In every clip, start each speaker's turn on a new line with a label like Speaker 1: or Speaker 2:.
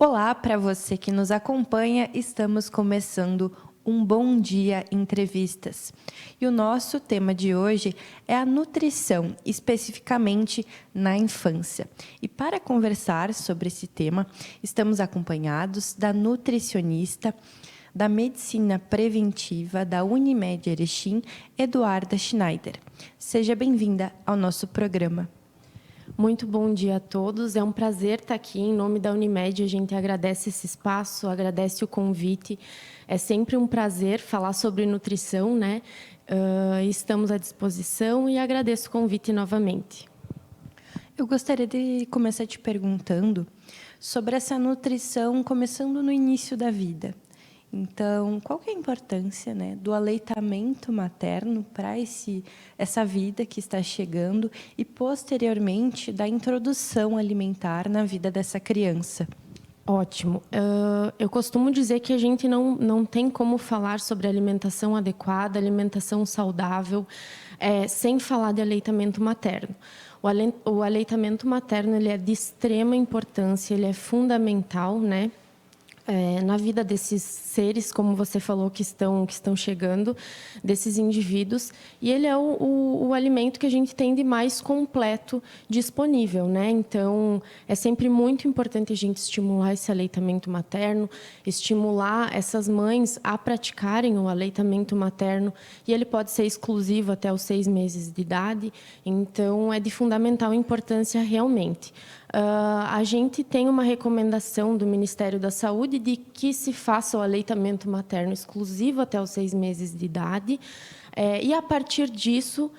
Speaker 1: Olá para você que nos acompanha, estamos começando um Bom Dia Entrevistas. E o nosso tema de hoje é a nutrição, especificamente na infância. E para conversar sobre esse tema, estamos acompanhados da nutricionista da Medicina Preventiva da Unimed Erechim, Eduarda Schneider. Seja bem-vinda ao nosso programa.
Speaker 2: Muito bom dia a todos. É um prazer estar aqui em nome da Unimed. A gente agradece esse espaço, agradece o convite. É sempre um prazer falar sobre nutrição, né? Estamos à disposição e agradeço o convite novamente.
Speaker 1: Eu gostaria de começar te perguntando sobre essa nutrição começando no início da vida. Então, qual que é a importância, né, do aleitamento materno para essa vida que está chegando e, posteriormente, da introdução alimentar na vida dessa criança?
Speaker 2: Ótimo. Eu costumo dizer que a gente não tem como falar sobre alimentação adequada, alimentação saudável, sem falar de aleitamento materno. O aleitamento materno ele é de extrema importância, ele é fundamental, né? Na vida desses seres, como você falou, que estão chegando, desses indivíduos, e ele é o alimento que a gente tem de mais completo disponível, né? Então, é sempre muito importante a gente estimular esse aleitamento materno, estimular essas mães a praticarem o aleitamento materno, e ele pode ser exclusivo até os 6 meses de idade, então é de fundamental importância realmente. A gente tem uma recomendação do Ministério da Saúde de que se faça o aleitamento materno exclusivo até os 6 meses de idade, e a partir disso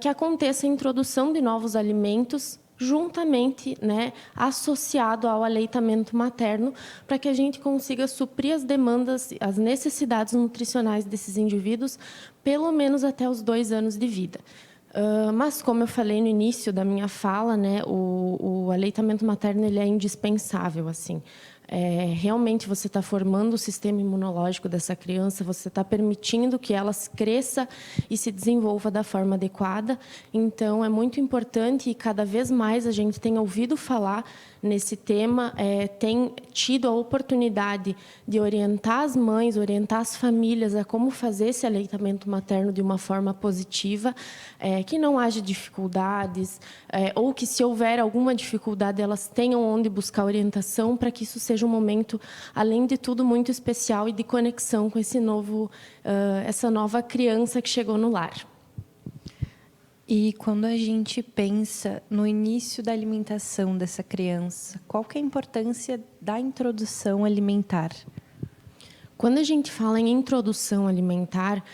Speaker 2: que aconteça a introdução de novos alimentos juntamente, né, associado ao aleitamento materno, para que a gente consiga suprir as demandas, as necessidades nutricionais desses indivíduos, pelo menos até os 2 anos de vida. Mas, como eu falei no início da minha fala, né, o aleitamento materno ele é indispensável, assim. Realmente você está formando o sistema imunológico dessa criança, você está permitindo que ela cresça e se desenvolva da forma adequada. Então, é muito importante e cada vez mais a gente tem ouvido falar nesse tema, tem tido a oportunidade de orientar as mães, orientar as famílias a como fazer esse aleitamento materno de uma forma positiva, que não haja dificuldades, ou que, se houver alguma dificuldade, elas tenham onde buscar orientação para que isso seja um momento, além de tudo, muito especial e de conexão com essa nova criança que chegou no lar.
Speaker 1: E quando a gente pensa no início da alimentação dessa criança, qual que é a importância da introdução alimentar?
Speaker 2: Quando a gente fala em introdução alimentar,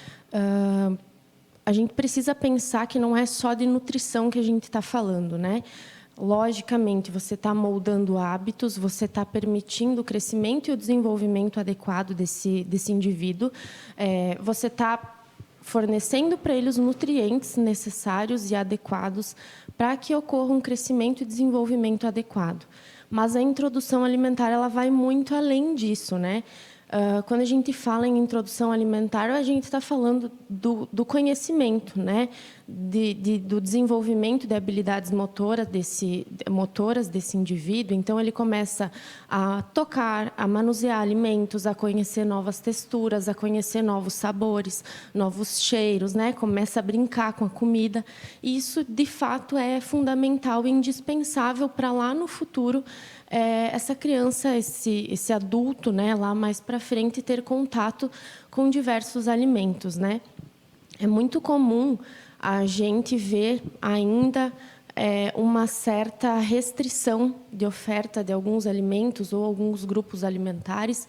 Speaker 2: a gente precisa pensar que não é só de nutrição que a gente está falando, né? Logicamente, você está moldando hábitos, você está permitindo o crescimento e o desenvolvimento adequado desse indivíduo, você está fornecendo para ele os nutrientes necessários e adequados para que ocorra um crescimento e desenvolvimento adequado. Mas a introdução alimentar ela vai muito além disso, né? Quando a gente fala em introdução alimentar, a gente está falando do conhecimento, né? Do desenvolvimento de habilidades motoras desse indivíduo. Então, ele começa a tocar, a manusear alimentos, a conhecer novas texturas, a conhecer novos sabores, novos cheiros, né? Começa a brincar com a comida. E isso, de fato, é fundamental e indispensável para lá no futuro essa criança, esse adulto, né, lá mais para frente, ter contato com diversos alimentos, né? É muito comum a gente ver ainda uma certa restrição de oferta de alguns alimentos ou alguns grupos alimentares,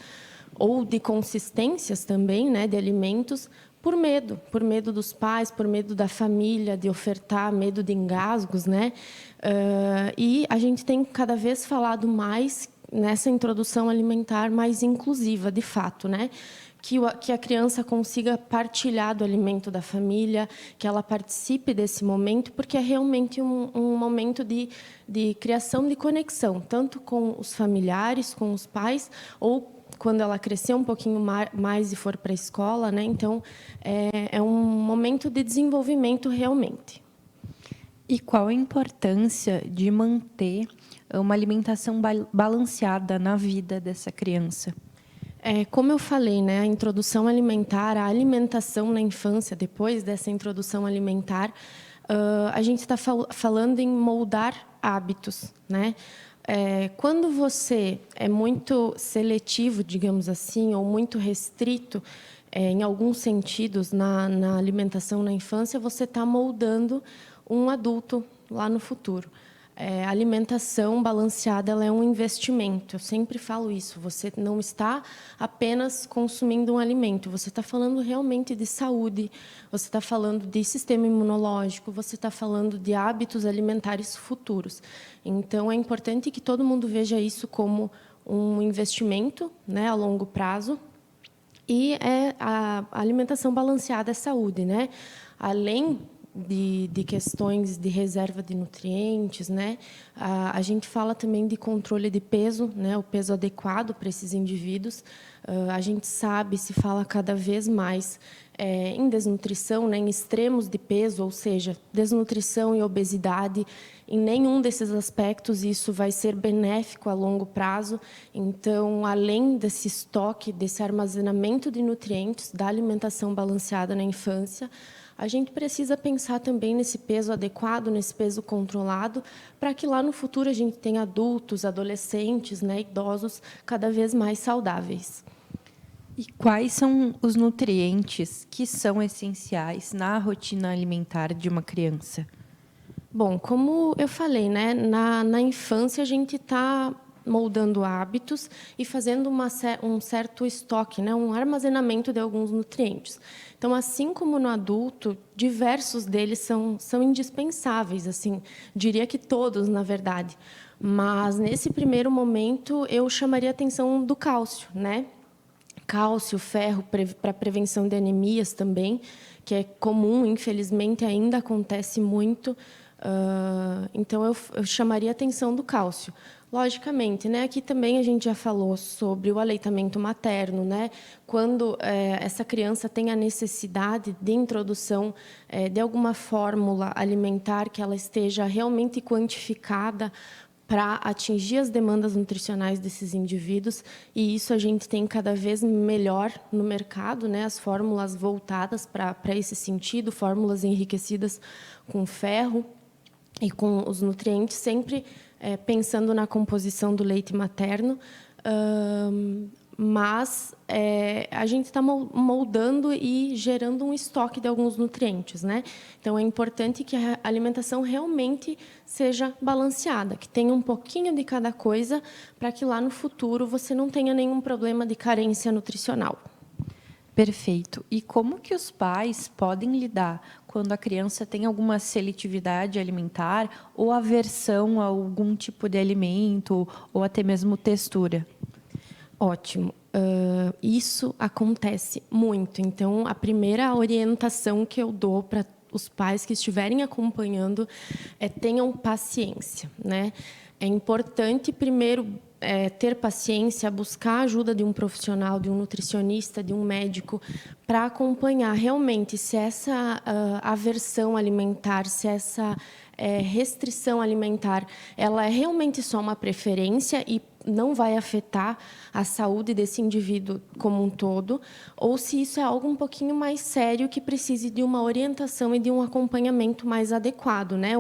Speaker 2: ou de consistências também, né, de alimentos, por medo dos pais, por medo da família de ofertar, medo de engasgos, né? E a gente tem cada vez falado mais nessa introdução alimentar mais inclusiva, de fato, né? Que a criança consiga partilhar do alimento da família, que ela participe desse momento, porque é realmente um momento de criação de conexão, tanto com os familiares, com os pais, ou quando ela crescer um pouquinho mais e for para a escola, né? Então, é um momento de desenvolvimento realmente.
Speaker 1: E qual a importância de manter uma alimentação balanceada na vida dessa criança?
Speaker 2: Como eu falei, né, a introdução alimentar, a alimentação na infância, depois dessa introdução alimentar, a gente está falando em moldar hábitos, né? Quando você é muito seletivo, digamos assim, ou muito restrito, em alguns sentidos, na alimentação na infância, você está moldando um adulto lá no futuro. A alimentação balanceada, ela é um investimento. Eu sempre falo isso. Você não está apenas consumindo um alimento. Você está falando realmente de saúde. Você está falando de sistema imunológico. Você está falando de hábitos alimentares futuros. Então, é importante que todo mundo veja isso como um investimento, né, a longo prazo. E a alimentação balanceada é saúde, né? Além de questões de reserva de nutrientes, né? A gente fala também de controle de peso, né? O peso adequado para esses indivíduos. A gente sabe, se fala cada vez mais em desnutrição, né? Em extremos de peso, ou seja, desnutrição e obesidade. Em nenhum desses aspectos isso vai ser benéfico a longo prazo. Então, além desse estoque, desse armazenamento de nutrientes, da alimentação balanceada na infância, a gente precisa pensar também nesse peso adequado, nesse peso controlado, para que lá no futuro a gente tenha adultos, adolescentes, né, idosos cada vez mais saudáveis.
Speaker 1: E quais são os nutrientes que são essenciais na rotina alimentar de uma criança?
Speaker 2: Bom, como eu falei, né, na infância a gente está moldando hábitos e fazendo um certo estoque, né, um armazenamento de alguns nutrientes. Então, assim como no adulto, diversos deles são indispensáveis, assim, diria que todos, na verdade. Mas, nesse primeiro momento, eu chamaria a atenção do cálcio, né? Cálcio, ferro, para prevenção de anemias também, que é comum, infelizmente, ainda acontece muito. Então, eu chamaria a atenção do cálcio. Logicamente, né? Aqui também a gente já falou sobre o aleitamento materno, né? Quando essa criança tem a necessidade de introdução de alguma fórmula alimentar que ela esteja realmente quantificada para atingir as demandas nutricionais desses indivíduos, e isso a gente tem cada vez melhor no mercado, né? As fórmulas voltadas para esse sentido, fórmulas enriquecidas com ferro e com os nutrientes, sempre pensando na composição do leite materno, mas a gente está moldando e gerando um estoque de alguns nutrientes, né? Então, é importante que a alimentação realmente seja balanceada, que tenha um pouquinho de cada coisa, para que lá no futuro você não tenha nenhum problema de carência nutricional.
Speaker 1: Perfeito. E como que os pais podem lidar quando a criança tem alguma seletividade alimentar ou aversão a algum tipo de alimento ou até mesmo textura?
Speaker 2: Ótimo. Isso acontece muito. Então, a primeira orientação que eu dou para os pais que estiverem acompanhando é tenham paciência, né? É importante, primeiro, ter paciência, buscar a ajuda de um profissional, de um nutricionista, de um médico, para acompanhar realmente se essa aversão alimentar, se essa restrição alimentar, ela é realmente só uma preferência e não vai afetar a saúde desse indivíduo como um todo, ou se isso é algo um pouquinho mais sério que precise de uma orientação e de um acompanhamento mais adequado, né?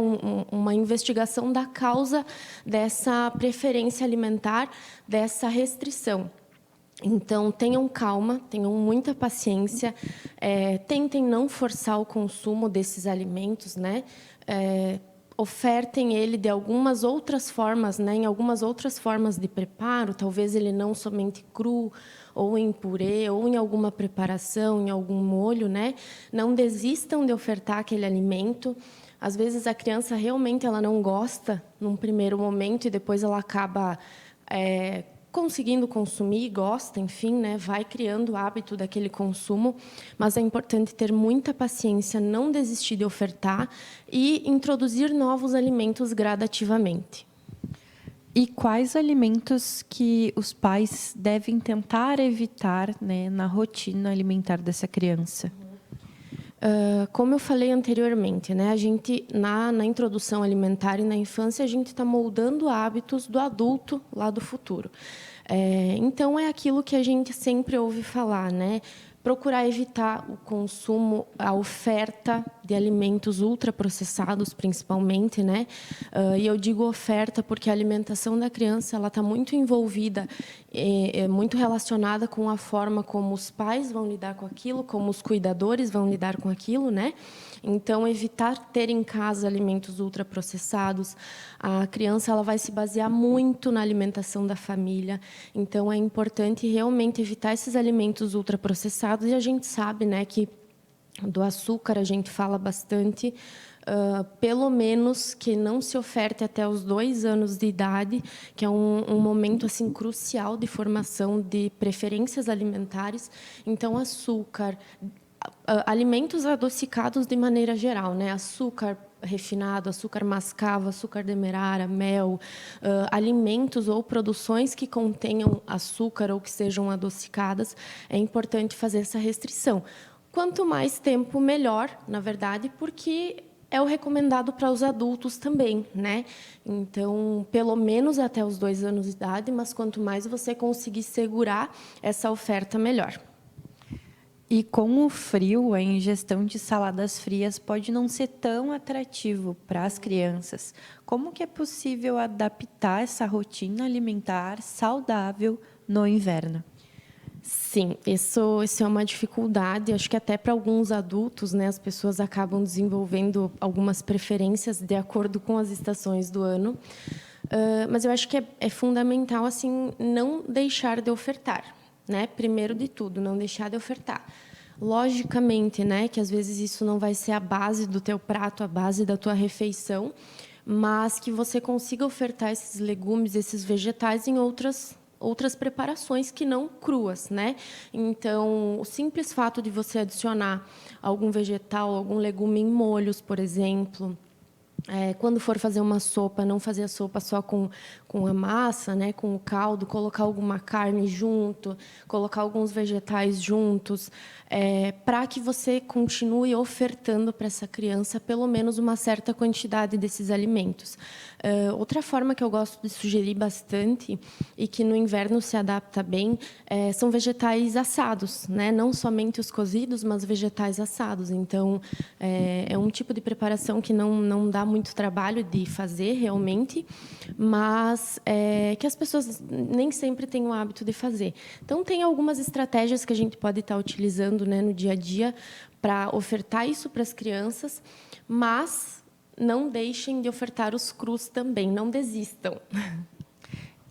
Speaker 2: Uma investigação da causa dessa preferência alimentar, dessa restrição. Então, tenham calma, tenham muita paciência, tentem não forçar o consumo desses alimentos, né? Ofertem ele de algumas outras formas, né? Em algumas outras formas de preparo, talvez ele não somente cru, ou em purê, ou em alguma preparação, em algum molho, né? Não desistam de ofertar aquele alimento. Às vezes a criança realmente ela não gosta num primeiro momento e depois ela acaba conseguindo consumir, gosta, enfim, né, vai criando o hábito daquele consumo, mas é importante ter muita paciência, não desistir de ofertar e introduzir novos alimentos gradativamente.
Speaker 1: E quais alimentos que os pais devem tentar evitar, né, na rotina alimentar dessa criança?
Speaker 2: Como eu falei anteriormente, né, a gente, na introdução alimentar e na infância, a gente está moldando hábitos do adulto lá do futuro. Então, é aquilo que a gente sempre ouve falar, né? Procurar evitar o consumo, a oferta de alimentos ultraprocessados, principalmente, né? E eu digo oferta porque a alimentação da criança ela está muito envolvida, muito relacionada com a forma como os pais vão lidar com aquilo, como os cuidadores vão lidar com aquilo, né? Então, evitar ter em casa alimentos ultraprocessados. A criança ela vai se basear muito na alimentação da família. Então, é importante realmente evitar esses alimentos ultraprocessados. E a gente sabe, né, que do açúcar a gente fala bastante. Pelo menos que não se oferte até os 2 anos de idade, que é um momento assim crucial de formação de preferências alimentares. Então, açúcar, alimentos adocicados de maneira geral, né? Açúcar refinado, açúcar mascavo, açúcar demerara, mel, alimentos ou produções que contenham açúcar ou que sejam adocicadas, é importante fazer essa restrição. Quanto mais tempo, melhor, na verdade, porque é o recomendado para os adultos também, né? Então, pelo menos até os 2 anos de idade, mas quanto mais você conseguir segurar essa oferta, melhor.
Speaker 1: E com o frio, a ingestão de saladas frias pode não ser tão atrativo para as crianças. Como que é possível adaptar essa rotina alimentar saudável no inverno?
Speaker 2: Sim, isso é uma dificuldade. Acho que até para alguns adultos, né, as pessoas acabam desenvolvendo algumas preferências de acordo com as estações do ano. Mas eu acho que é fundamental assim não deixar de ofertar. Né? Primeiro de tudo, não deixar de ofertar. Logicamente, né, que às vezes isso não vai ser a base do teu prato, a base da tua refeição, mas que você consiga ofertar esses legumes, esses vegetais em outras preparações que não cruas, né? Então, o simples fato de você adicionar algum vegetal, algum legume em molhos, por exemplo, quando for fazer uma sopa, não fazer a sopa só com a massa, né, com o caldo, colocar alguma carne junto, colocar alguns vegetais juntos, para que você continue ofertando para essa criança pelo menos uma certa quantidade desses alimentos. Outra forma que eu gosto de sugerir bastante e que no inverno se adapta bem são vegetais assados, né? Não somente os cozidos, mas vegetais assados. Então, é um tipo de preparação que não dá muito trabalho de fazer realmente, mas que as pessoas nem sempre têm o hábito de fazer. Então, tem algumas estratégias que a gente pode estar utilizando, né, no dia a dia para ofertar isso para as crianças, mas não deixem de ofertar os crus também, não desistam.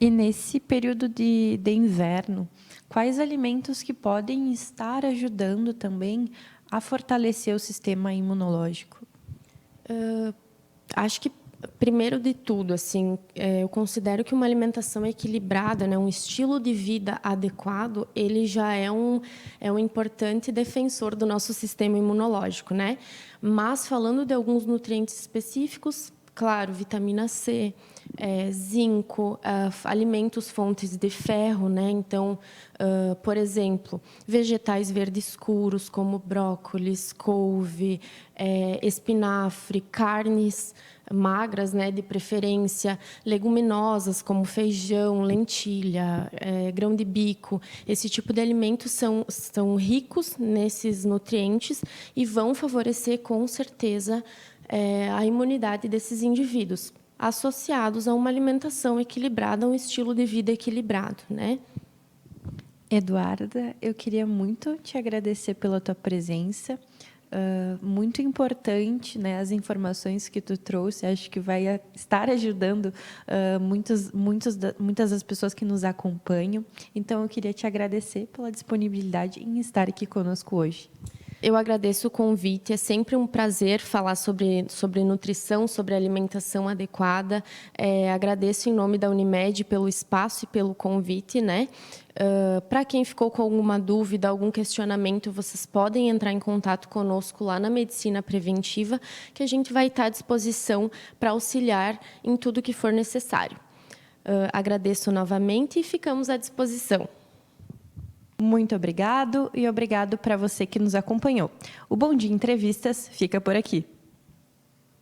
Speaker 1: E nesse período de inverno, quais alimentos que podem estar ajudando também a fortalecer o sistema imunológico?
Speaker 2: Acho que, primeiro de tudo, assim, eu considero que uma alimentação equilibrada, né, um estilo de vida adequado, ele já é um importante defensor do nosso sistema imunológico, né? Mas, falando de alguns nutrientes específicos, claro, vitamina C, zinco, alimentos fontes de ferro, né? Então, por exemplo, vegetais verdes escuros como brócolis, couve, espinafre, carnes magras, né, de preferência, leguminosas como feijão, lentilha, grão de bico. Esse tipo de alimentos são ricos nesses nutrientes e vão favorecer, com certeza, a imunidade desses indivíduos, associados a uma alimentação equilibrada, a um estilo de vida equilibrado, né?
Speaker 1: Eduarda, eu queria muito te agradecer pela tua presença. Muito importante, né, as informações que tu trouxe. Acho que vai estar ajudando muitas das pessoas que nos acompanham. Então, eu queria te agradecer pela disponibilidade em estar aqui conosco hoje.
Speaker 2: Eu agradeço o convite. É sempre um prazer falar sobre nutrição, sobre alimentação adequada. Agradeço em nome da Unimed pelo espaço e pelo convite, né? Para quem ficou com alguma dúvida, algum questionamento, vocês podem entrar em contato conosco lá na Medicina Preventiva, que a gente vai estar à disposição para auxiliar em tudo que for necessário. Agradeço novamente e ficamos à disposição.
Speaker 1: Muito obrigado e obrigado para você que nos acompanhou. O Bom Dia Entrevistas fica por aqui.